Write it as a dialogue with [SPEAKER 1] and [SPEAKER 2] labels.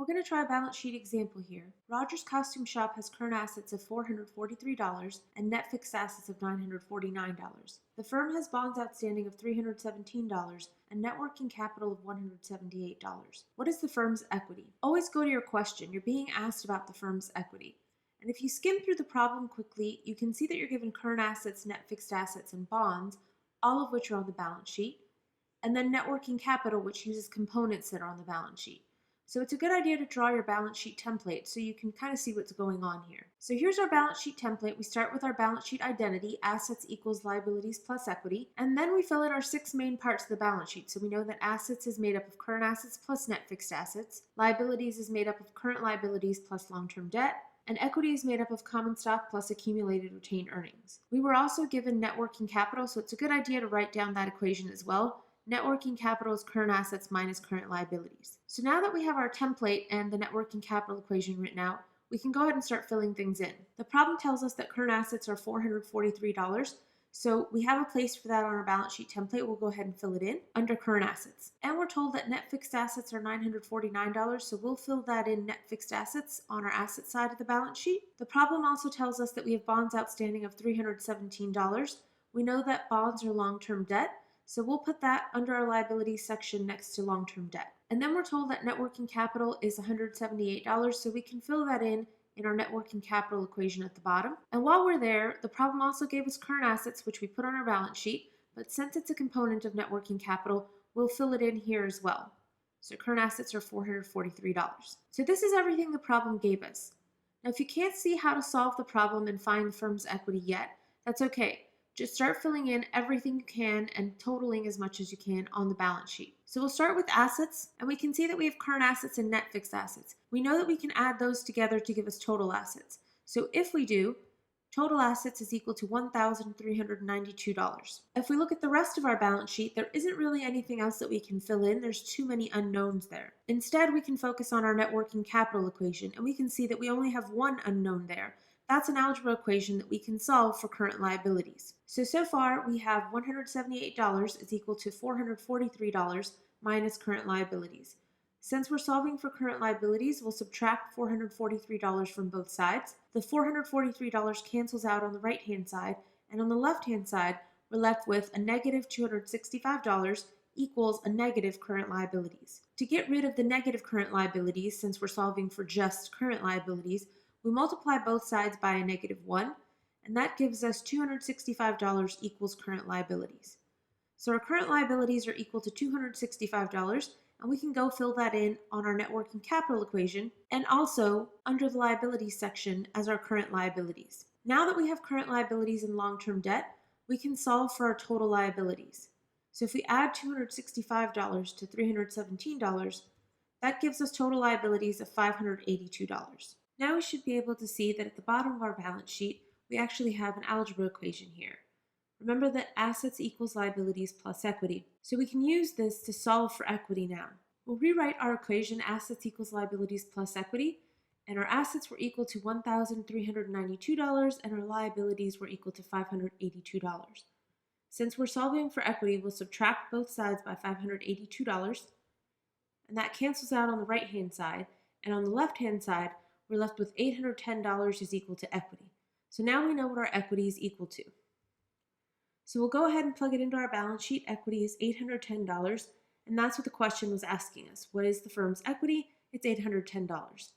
[SPEAKER 1] We're going to try a balance sheet example here. Rogers Costume Shop has current assets of $443 and net fixed assets of $949. The firm has bonds outstanding of $317 and net working capital of $178. What is the firm's equity? Always go to your question. You're being asked about the firm's equity. And if you skim through the problem quickly, you can see that you're given current assets, net fixed assets, and bonds, all of which are on the balance sheet, and then net working capital, which uses components that are on the balance sheet. So it's a good idea to draw your balance sheet template so you can kind of see what's going on here. So here's our balance sheet template. We start with our balance sheet identity, assets equals liabilities plus equity, and then we fill in our 6 main parts of the balance sheet. So we know that assets is made up of current assets plus net fixed assets, liabilities is made up of current liabilities plus long-term debt, and equity is made up of common stock plus accumulated retained earnings. We were also given net working capital, so it's a good idea to write down that equation as well. Net working capital is current assets minus current liabilities. So now that we have our template and the net working capital equation written out, we can go ahead and start filling things in. The problem tells us that current assets are $443, so we have a place for that on our balance sheet template. We'll go ahead and fill it in under current assets. And we're told that net fixed assets are $949, so we'll fill that in net fixed assets on our asset side of the balance sheet. The problem also tells us that we have bonds outstanding of $317. We know that bonds are long-term debt, so we'll put that under our liabilities section next to long-term debt. And then we're told that net working capital is $178, so we can fill that in our net working capital equation at the bottom. And while we're there, the problem also gave us current assets, which we put on our balance sheet, but since it's a component of net working capital, we'll fill it in here as well. So current assets are $443. So this is everything the problem gave us. Now, if you can't see how to solve the problem and find the firm's equity yet, that's okay. Just start filling in everything you can and totaling as much as you can on the balance sheet. So we'll start with assets, and we can see that we have current assets and net fixed assets. We know that we can add those together to give us total assets. So if we do, total assets is equal to $1,392. If we look at the rest of our balance sheet, there isn't really anything else that we can fill in. There's too many unknowns there. Instead, we can focus on our net working capital equation, and we can see that we only have one unknown there. That's an algebra equation that we can solve for current liabilities. So far we have $178 is equal to $443 minus current liabilities. Since we're solving for current liabilities, we'll subtract $443 from both sides. The $443 cancels out on the right-hand side, and on the left-hand side, we're left with a negative $265 equals a negative current liabilities. To get rid of the negative current liabilities, since we're solving for just current liabilities, we multiply both sides by a -1, and that gives us $265 equals current liabilities. So our current liabilities are equal to $265, and we can go fill that in on our net working capital equation and also under the liabilities section as our current liabilities. Now that we have current liabilities and long-term debt, we can solve for our total liabilities. So if we add $265 to $317, that gives us total liabilities of $582. Now we should be able to see that at the bottom of our balance sheet, we actually have an algebra equation here. Remember that assets equals liabilities plus equity. So we can use this to solve for equity now. We'll rewrite our equation assets equals liabilities plus equity, and our assets were equal to $1,392 and our liabilities were equal to $582. Since we're solving for equity, we'll subtract both sides by $582, and that cancels out on the right-hand side, and on the left-hand side, we're left with $810 is equal to equity. So now we know what our equity is equal to. So we'll go ahead and plug it into our balance sheet. Equity is $810, and that's what the question was asking us. What is the firm's equity? It's $810.